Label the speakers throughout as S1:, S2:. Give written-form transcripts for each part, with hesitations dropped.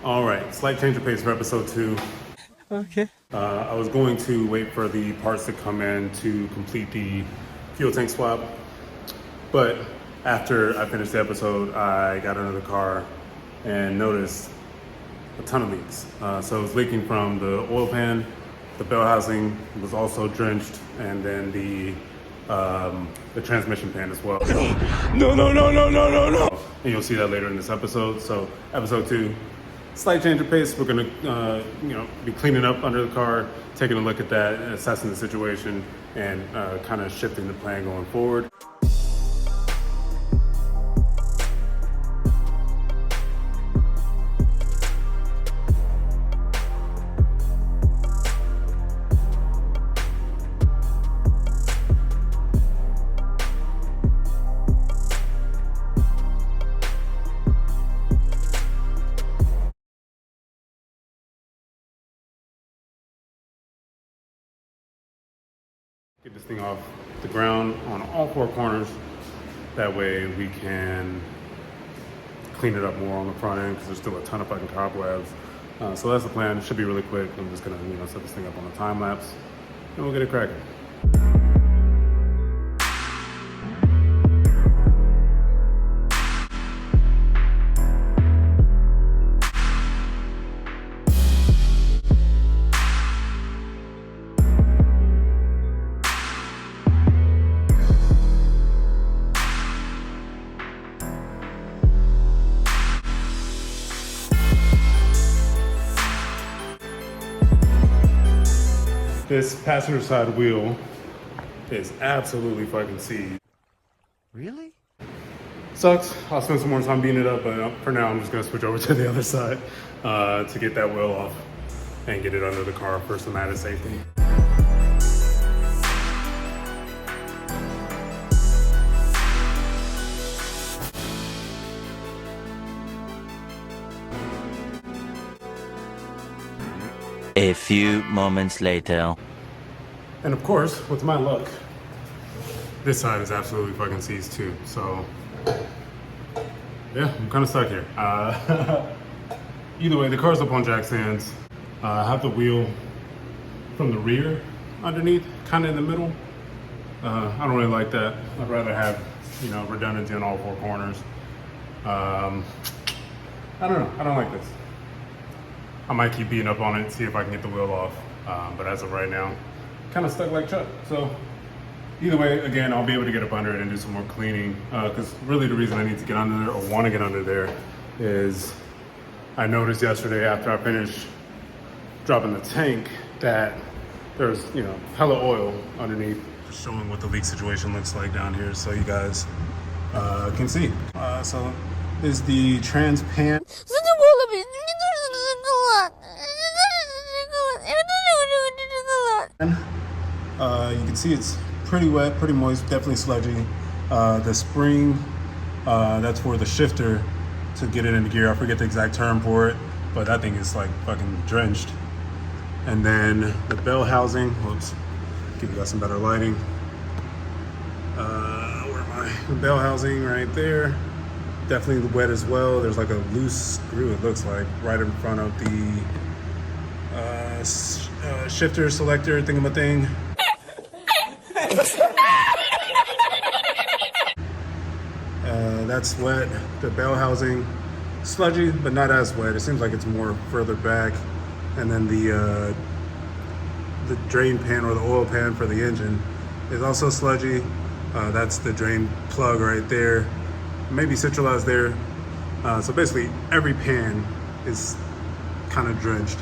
S1: All right, slight change of pace for episode 2.
S2: Okay.
S1: I was going to wait for the parts to come in to complete the fuel tank swap, but after I finished the episode, I got into the car and noticed a ton of leaks. So it was leaking from the oil pan, the bell housing was also drenched, and then the transmission pan as well. No. And you'll see that later in this episode. So episode 2, slight change of pace. We're gonna be cleaning up under the car, taking a look at that, assessing the situation, and kind of shifting the plan going forward. Get this thing off the ground on all 4 corners. That way we can clean it up more on the front end because there's still a ton of fucking cobwebs. So that's the plan. It should be really quick. I'm just gonna set this thing up on a time lapse and we'll get it cracking. This passenger side wheel is absolutely fucking seized.
S2: Really?
S1: Sucks. I'll spend some more time beating it up, but for now I'm just gonna switch over to the other side to get that wheel off and get it under the car for some added safety.
S3: A few moments later.
S1: And of course, with my luck, this side is absolutely fucking seized too. So, yeah, I'm kind of stuck here. Either way, the car's up on jack stands. I have the wheel from the rear underneath, kind of in the middle. I don't really like that. I'd rather have, redundancy on all 4 corners. I don't know. I don't like this. I might keep beating up on it, see if I can get the wheel off. But as of right now, kind of stuck like Chuck. So either way, again, I'll be able to get up under it and do some more cleaning. Because really the reason I need to get under there or want to get under there is I noticed yesterday after I finished dropping the tank that there's, hella oil underneath. Just showing what the leak situation looks like down here so you guys can see. So is the trans pan. You can see it's pretty wet, pretty moist, definitely sludgy. The spring, that's for the shifter to get it into gear. I forget the exact term for it, but that thing is like fucking drenched. And then the bell housing, whoops, give you guys some better lighting. Where am I? The bell housing right there. Definitely wet as well. There's like a loose screw, it looks like, right in front of the shifter selector thingamathing. That's wet. The bell housing, sludgy, but not as wet. It seems like it's more further back. And then the drain pan or the oil pan for the engine is also sludgy. That's the drain plug right there. Maybe centralized there. So basically every pan is kind of drenched.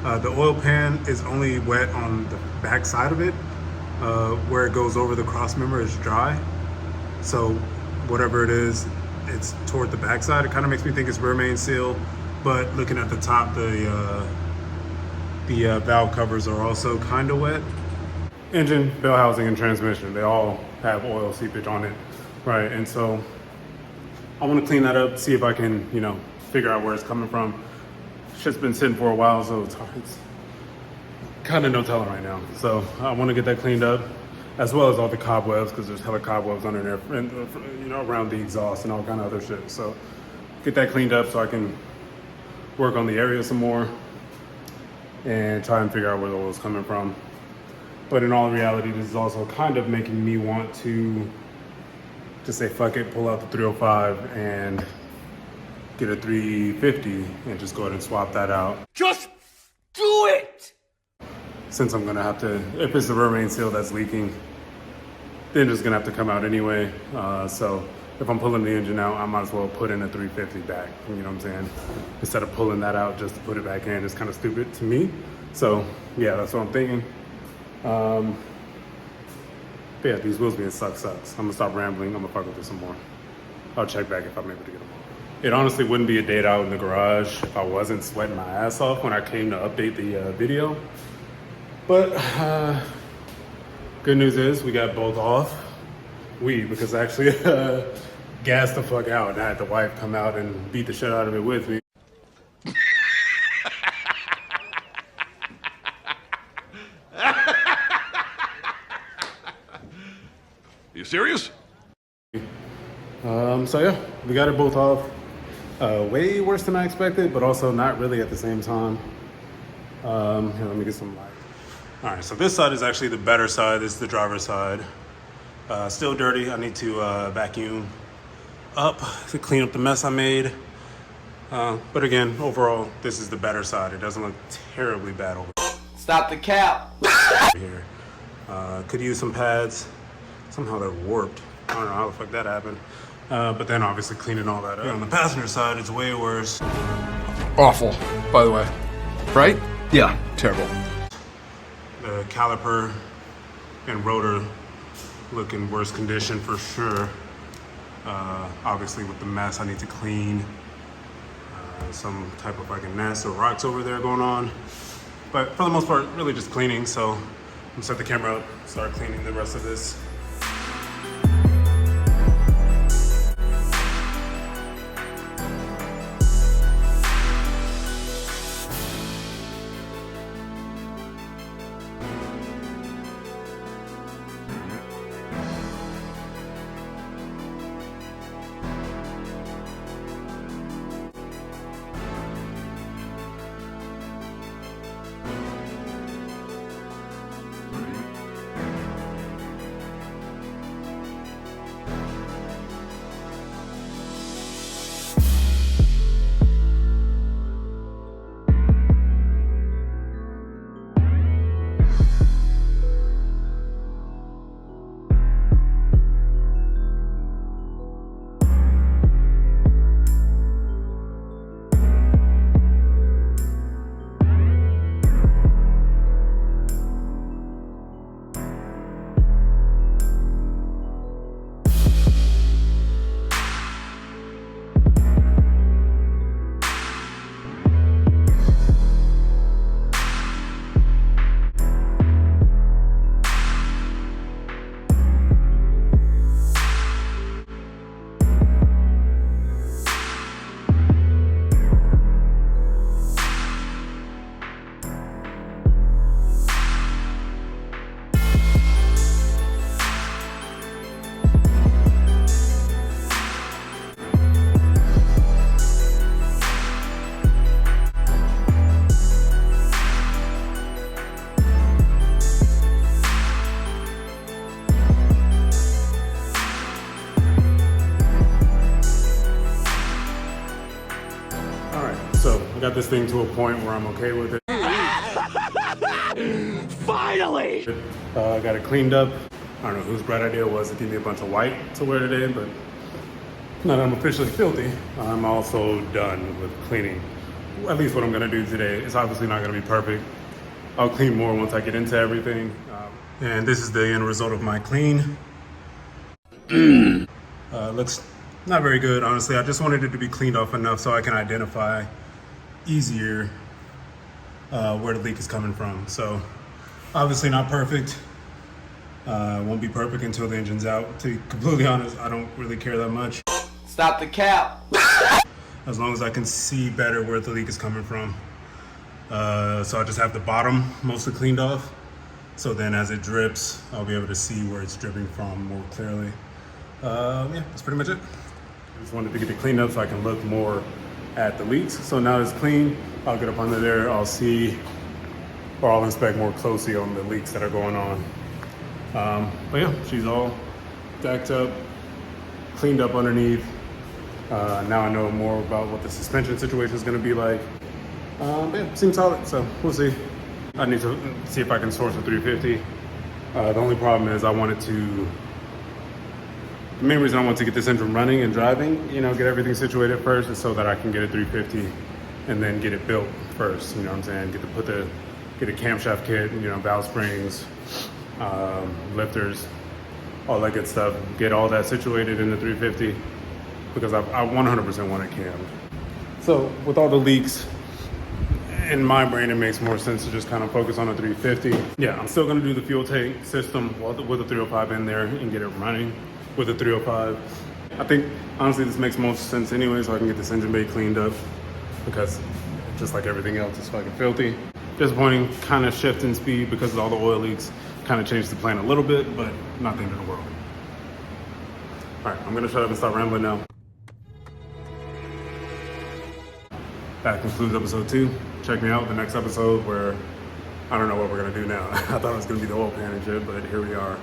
S1: The oil pan is only wet on the back side of it. Where it goes over the cross member is dry. So whatever it is, it's toward the back side. It kind of makes me think it's rear main seal, but looking at the top, the valve covers are also kind of wet. Engine, bell housing, and transmission, they all have oil seepage on it, right? And so I want to clean that up, see if I can, figure out where it's coming from. Shit's been sitting for a while, so it's kind of no telling right now. So I want to get that cleaned up, as well as all the cobwebs, because there's hella cobwebs under there, and, around the exhaust and all kind of other shit. So get that cleaned up so I can work on the area some more and try and figure out where the oil is coming from. But in all reality, this is also kind of making me want to just say fuck it, pull out the 305 and get a 350 and just go ahead and swap that out.
S2: Just do it!
S1: Since I'm gonna have to, if it's the rear main seal that's leaking, then it's gonna have to come out anyway. So if I'm pulling the engine out, I might as well put in a 350 back, you know what I'm saying? Instead of pulling that out just to put it back in, it's kind of stupid to me. So yeah, that's what I'm thinking. But yeah, these wheels being sucks. I'm gonna stop rambling, I'm gonna fuck with this some more. I'll check back if I'm able to get them on. It honestly wouldn't be a date out in the garage if I wasn't sweating my ass off when I came to update the video. But good news is we got both off. Because I actually gassed the fuck out and I had the wife come out and beat the shit out of it with me.
S4: You serious?
S1: So yeah, we got it both off. Way worse than I expected, but also not really at the same time. Here, let me get some light. All right, so this side is actually the better side. This is the driver's side. Still dirty. I need to vacuum up to clean up the mess I made. But again, overall, this is the better side. It doesn't look terribly bad over
S2: Stop the cap!
S1: here. Could use some pads. Somehow they're warped. I don't know how the fuck that happened. But then obviously cleaning all that up. On the passenger side, it's way worse.
S4: Awful, by the way. Right? Yeah, terrible.
S1: The caliper and rotor look in worse condition for sure. Obviously with the mess I need to clean. Some type of like a nest or rocks over there going on. But for the most part, really just cleaning. So I'm gonna set the camera up, start cleaning the rest of this. I got this thing to a point where I'm okay with it.
S2: Finally!
S1: I got it cleaned up. I don't know whose bright idea it was to give me a bunch of white to wear today, but now that I'm officially filthy, I'm also done with cleaning. At least what I'm gonna do today. It's obviously not gonna be perfect. I'll clean more once I get into everything. And this is the end result of my clean. Looks not very good, honestly. I just wanted it to be cleaned off enough so I can identify easier where the leak is coming from. So obviously not perfect. Won't be perfect until the engine's out. To be completely honest, I don't really care that much.
S2: Stop the cap!
S1: As long as I can see better where the leak is coming from. So I just have the bottom mostly cleaned off. So then as it drips, I'll be able to see where it's dripping from more clearly. Yeah, that's pretty much it. I just wanted to get it cleaned up so I can look more at the leaks. So now it's clean. I'll get up under there. I'll see, or I'll inspect more closely on the leaks that are going on. But yeah, she's all decked up, cleaned up underneath. Now I know more about what the suspension situation is going to be like. But yeah, seems solid, so we'll see. I need to see if I can source a 350. The only problem is the main reason I want to get this engine running and driving, you know, get everything situated first, is so that I can get a 350 and then get it built first, you know what I'm saying? Get a camshaft kit, you know, valve springs, lifters, all that good stuff. Get all that situated in the 350 because I 100% want it cammed. So with all the leaks, in my brain, it makes more sense to just kind of focus on a 350. Yeah, I'm still gonna do the fuel tank system with a 305 in there and get it running with a 305. I think, honestly, this makes most sense anyway, so I can get this engine bay cleaned up because just like everything else, it's fucking filthy. Disappointing kind of shift in speed because of all the oil leaks. Kind of changed the plan a little bit, but not the end of the world. All right, I'm gonna shut up and stop rambling now. That concludes episode 2. Check me out the next episode where I don't know what we're gonna do now. I thought it was gonna be the oil pan and shit, but here we are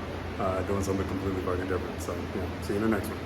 S1: doing something completely fucking different. So yeah, see you in the next one.